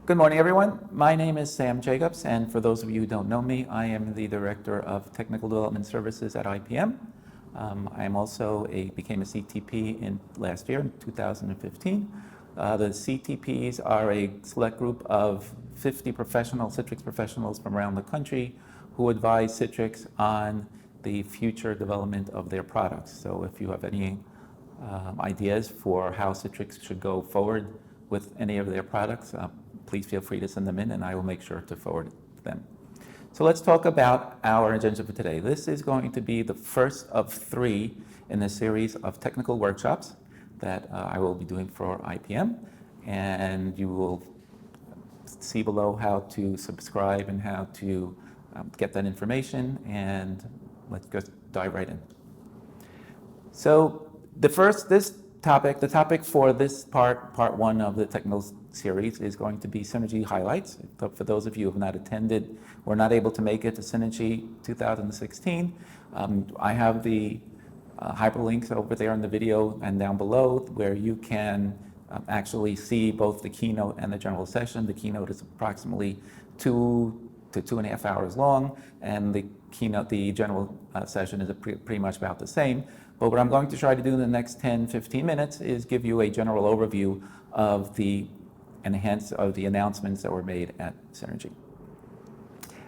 Good morning, everyone. My name is Sam Jacobs, and for those of you who don't know me, I am the Director of Technical Development Services at IPM. I am also became a CTP last year, in 2015. The CTPs are a select group of 50 Citrix professionals from around the country who advise Citrix on the future development of their products. So if you have any ideas for how Citrix should go forward with any of their products, please feel free to send them in and I will make sure to forward it to them. So let's talk about our agenda for today. This is going to be the first of 3 in a series of technical workshops that I will be doing for IPM, and you will see below how to subscribe and how to get that information, and let's just dive right in. So the topic for this part 1 of the technical series is going to be Synergy highlights. For those of you who have not attended or not able to make it to Synergy 2016, I have the hyperlinks over there in the video and down below where you can actually see both the keynote and the general session. The keynote is approximately 2 to 2.5 hours long, and the general session is pretty much about the same. But what I'm going to try to do in the next 10-15 minutes is give you a general overview of the announcements that were made at Synergy.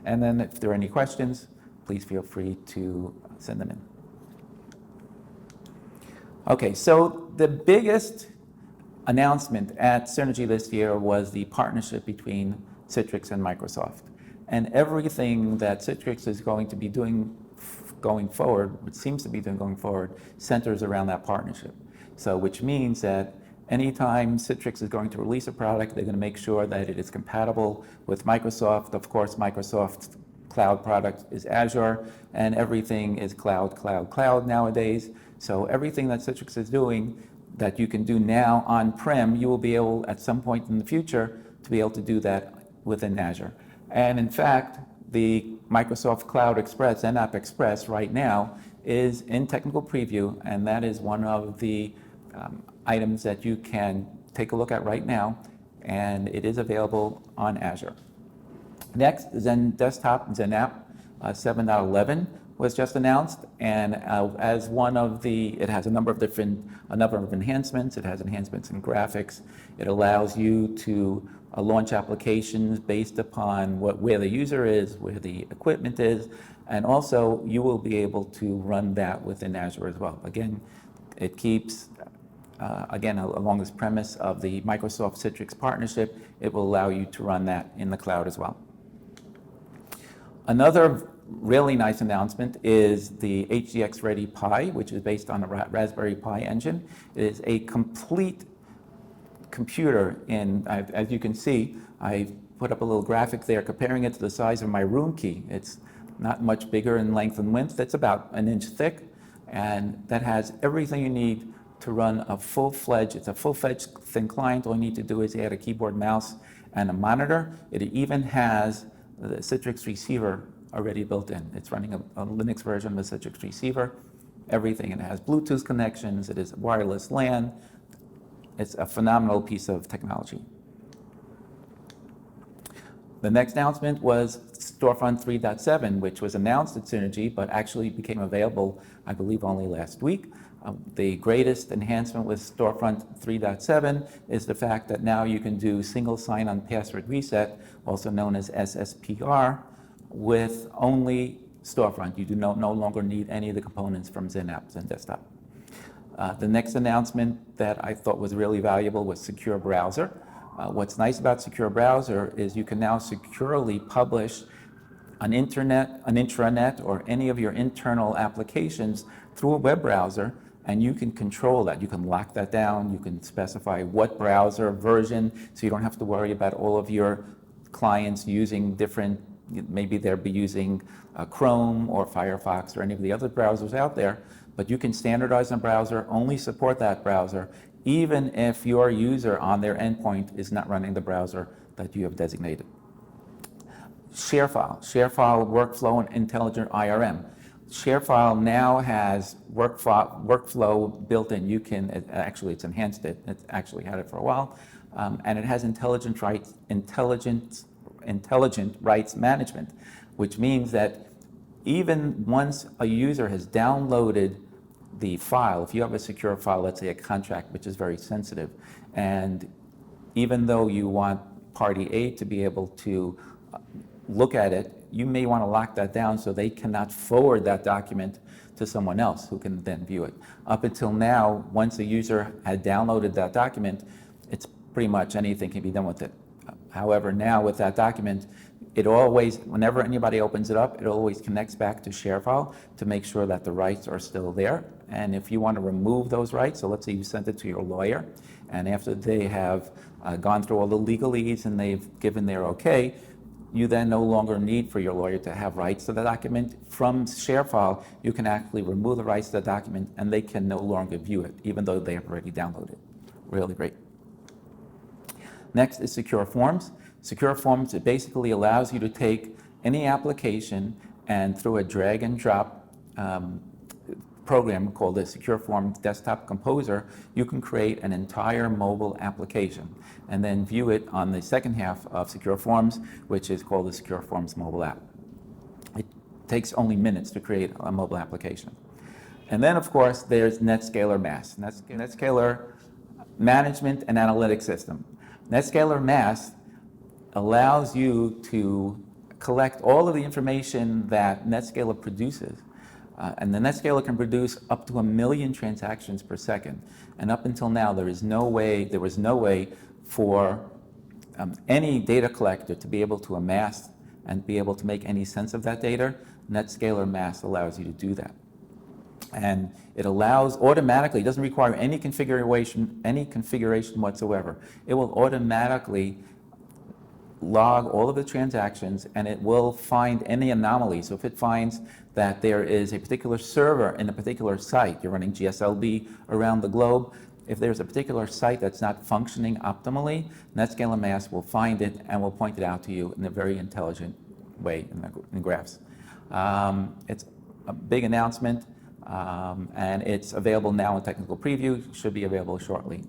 And then if there are any questions, please feel free to send them in. Okay, so the biggest announcement at Synergy this year was the partnership between Citrix and Microsoft. And everything that Citrix is going to be doing going forward, what seems to be doing going forward, centers around that partnership. So which means that anytime Citrix is going to release a product, they're going to make sure that it is compatible with Microsoft. Of course, Microsoft's cloud product is Azure, and everything is cloud nowadays. So everything that Citrix is doing that you can do now on-prem, you will be able at some point in the future to be able to do that within Azure. And in fact, the Microsoft Cloud Express, NAP Express, right now is in technical preview, and that is one of the items that you can take a look at right now, and it is available on Azure. Next, Zen Desktop, ZenApp 7.11 was just announced, and as one of it has a number of enhancements. It has enhancements in graphics. It allows you to launch applications based upon where the user is, where the equipment is, and also you will be able to run that within Azure as well. Again, it keeps, along this premise of the Microsoft Citrix partnership, it will allow you to run that in the cloud as well. Another really nice announcement is the HDX Ready Pi, which is based on a Raspberry Pi engine. It is a complete computer, and as you can see, I put up a little graphic there comparing it to the size of my room key. It's not much bigger in length and width. It's about 1 inch thick, and that has everything you need to run a full-fledged thin client. All you need to do is add a keyboard, mouse, and a monitor. It even has the Citrix receiver already built in. It's running a Linux version of the Citrix receiver, everything. It has Bluetooth connections, it is wireless LAN. It's a phenomenal piece of technology. The next announcement was StoreFront 3.7, which was announced at Synergy, but actually became available, I believe, only last week. The greatest enhancement with StoreFront 3.7 is the fact that now you can do single sign-on password reset, also known as SSPR, with only StoreFront. You do no longer need any of the components from ZenApp, Zen Desktop. The next announcement that I thought was really valuable was Secure Browser. What's nice about Secure Browser is you can now securely publish an intranet, or any of your internal applications through a web browser, and you can control that. You can lock that down. You can specify what browser version, so you don't have to worry about all of your clients using different, maybe they'll be using Chrome or Firefox or any of the other browsers out there, but you can standardize a browser, only support that browser, even if your user on their endpoint is not running the browser that you have designated. ShareFile Workflow and Intelligent IRM. ShareFile now has workflow built in. You can, it's enhanced it. It's actually had it for a while, and it has intelligent rights management, which means that even once a user has downloaded the file, if you have a secure file, let's say a contract, which is very sensitive, and even though you want party A to be able to look at it, you may want to lock that down so they cannot forward that document to someone else who can then view it. Up until now, once a user had downloaded that document, it's pretty much anything can be done with it. However, now with that document, it always, whenever anybody opens it up, it always connects back to ShareFile to make sure that the rights are still there. And if you want to remove those rights, so let's say you sent it to your lawyer, and after they have gone through all the legalese and they've given their okay, you then no longer need for your lawyer to have rights to the document. From ShareFile, you can actually remove the rights to the document and they can no longer view it, even though they have already downloaded it. Really great. Next is Secure Forms. Secure Forms, it basically allows you to take any application and through a drag and drop program called the Secure Forms Desktop Composer, you can create an entire mobile application and then view it on the second half of Secure Forms, which is called the Secure Forms mobile app. It takes only minutes to create a mobile application. And then, of course, there's NetScaler MAS, NetScaler Management and Analytics System. NetScaler MAS allows you to collect all of the information that NetScaler produces. And the NetScaler can produce up to 1 million transactions per second. And up until now, there was no way for any data collector to be able to amass and be able to make any sense of that data. NetScaler MAS allows you to do that. And it allows automatically, it doesn't require any configuration whatsoever. It will automatically log all of the transactions and it will find any anomalies. So if it finds that there is a particular server in a particular site, you're running GSLB around the globe, if there's a particular site that's not functioning optimally, NetScaler MAS will find it and will point it out to you in a very intelligent way in graphs. It's a big announcement and it's available now in technical preview, should be available shortly.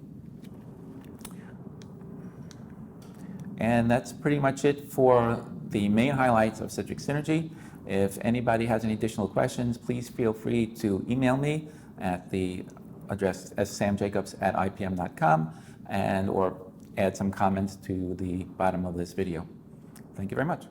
And that's pretty much it for the main highlights of Citrix Synergy. If anybody has any additional questions, please feel free to email me at the address sam.jacobs@ipm.com and or add some comments to the bottom of this video. Thank you very much.